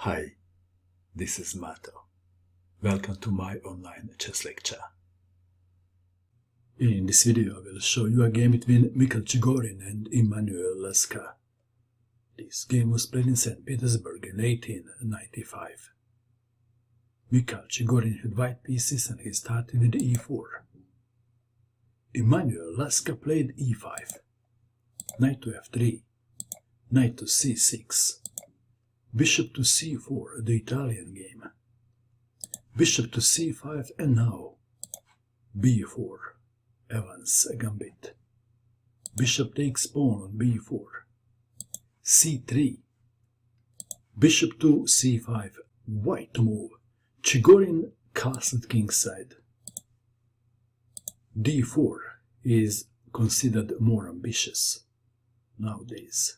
Hi, this is Mato. Welcome to my online chess lecture. In this video I will show you a game between Mikhail Chigorin and Emanuel Lasker. This game was played in St. Petersburg in 1895. Mikhail Chigorin had white pieces and he started with e4. Emanuel Lasker played e5, knight to f3, knight to c6, bishop to c4, the Italian game, bishop to c5, and now b4, Evans Gambit. Bishop takes pawn on b4, c3, bishop to c5, white to move, Chigorin castled kingside. d4 is considered more ambitious nowadays.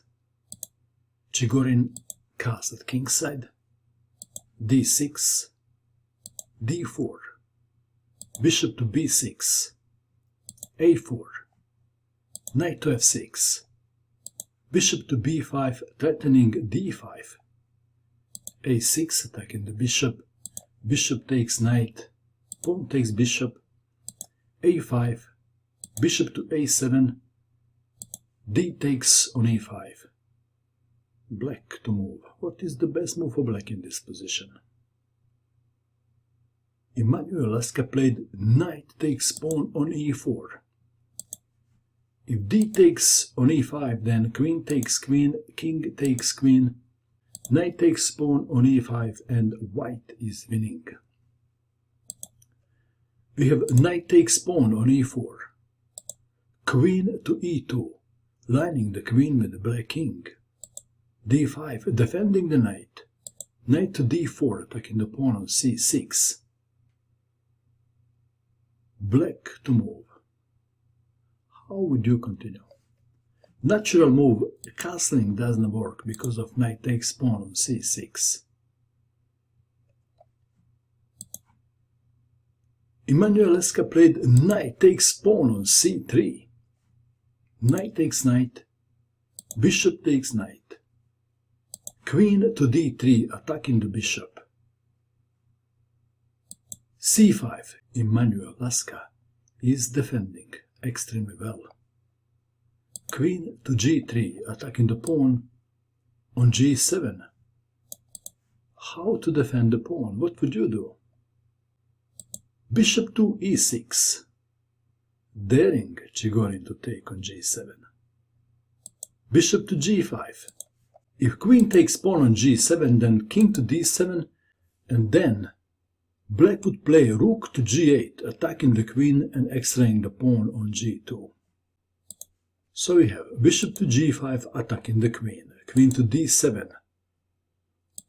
Chigorin castled kingside, d6, d4, bishop to b6, a4, knight to f6, bishop to b5, threatening d5, a6, attacking the bishop, bishop takes knight, pawn takes bishop, a5, bishop to a7, d takes on e5. Black to move. What is the best move for black in this position? Emanuel Lasker played knight takes pawn on e4. If d takes on e5, then queen takes queen, king takes queen, knight takes pawn on e5, and white is winning. We have knight takes pawn on e4, queen to e2, lining the queen with the black king, d5, defending the knight, knight to d4, attacking the pawn on c6, black to move. How would you continue? Natural move, castling doesn't work because of knight takes pawn on c6. Emanuel Lasker played knight takes pawn on c3, knight takes knight, bishop takes knight, queen to d3, attacking the bishop, c5. Emanuel Lasker is defending extremely well. Queen to g3, attacking the pawn on g7. How to defend the pawn? What would you do? Bishop to e6, daring Chigorin to take on g7. Bishop to g5. If queen takes pawn on g7, then king to d7, and then black would play rook to g8, attacking the queen and extraying the pawn on g2. So we have bishop to g5, attacking the queen, queen to d7,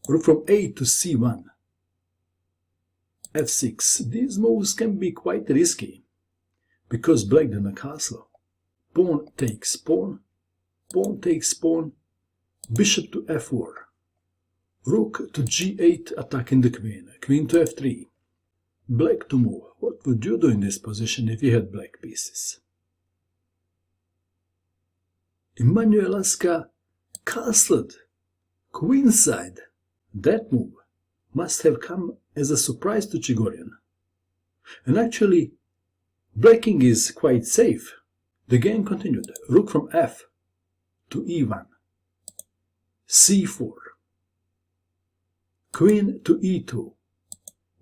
rook from a to c1, f6. These moves can be quite risky, because black didn't castle. Pawn takes pawn, pawn takes pawn, bishop to f4, rook to g8, attacking the queen, queen to f3, black to move. What would you do in this position if you had black pieces? Emanuel Lasker castled queenside. That move must have come as a surprise to Chigorin. And actually, blacking is quite safe. The game continued. Rook from f to e1, c4, queen to e2,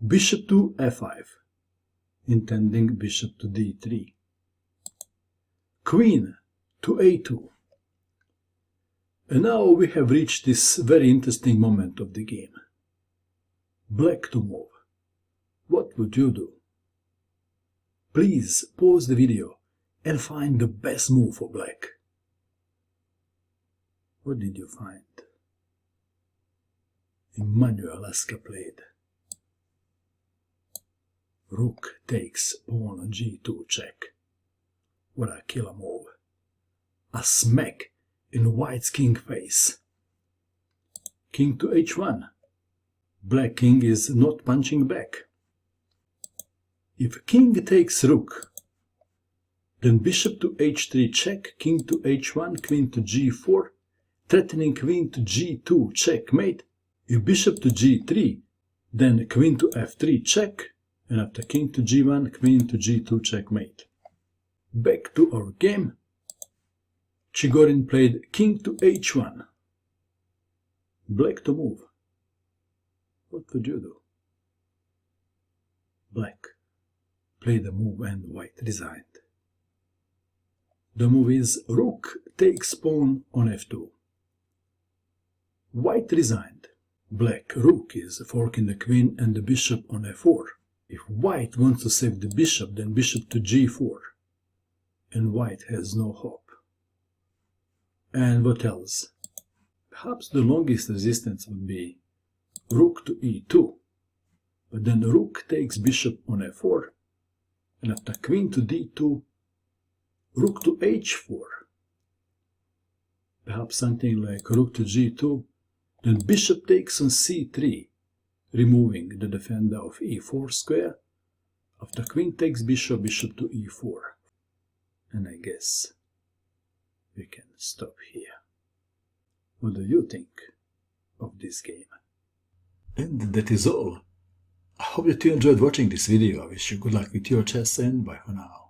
bishop to f5, intending bishop to d3, queen to a2. And now we have reached this very interesting moment of the game. Black to move. What would you do? Please pause the video and find the best move for black. What did you find? Emanuel Lasker played rook takes pawn on g2 check. What a killer move. A smack in white's king face. King to h1. Black king is not punching back. If king takes rook, then bishop to h3 check, king to h1, queen to g4, threatening queen to g2 checkmate. If bishop to g3, then queen to f3 check, and after king to g1, queen to g2 checkmate. Back to our game. Chigorin played king to h1. Black to move. What would you do? Black played the move and white resigned. The move is rook takes pawn on f2. White resigned. Black rook is forking the queen and the bishop on f4. If white wants to save the bishop, then bishop to g4. And white has no hope. And what else? Perhaps the longest resistance would be rook to e2. But then rook takes bishop on f4. And after queen to d2, rook to h4. Perhaps something like rook to g2. Then bishop takes on c3, removing the defender of e4 square. After queen takes bishop, bishop to e4. And I guess we can stop here. What do you think of this game? And that is all. I hope that you enjoyed watching this video. I wish you good luck with your chess and bye for now.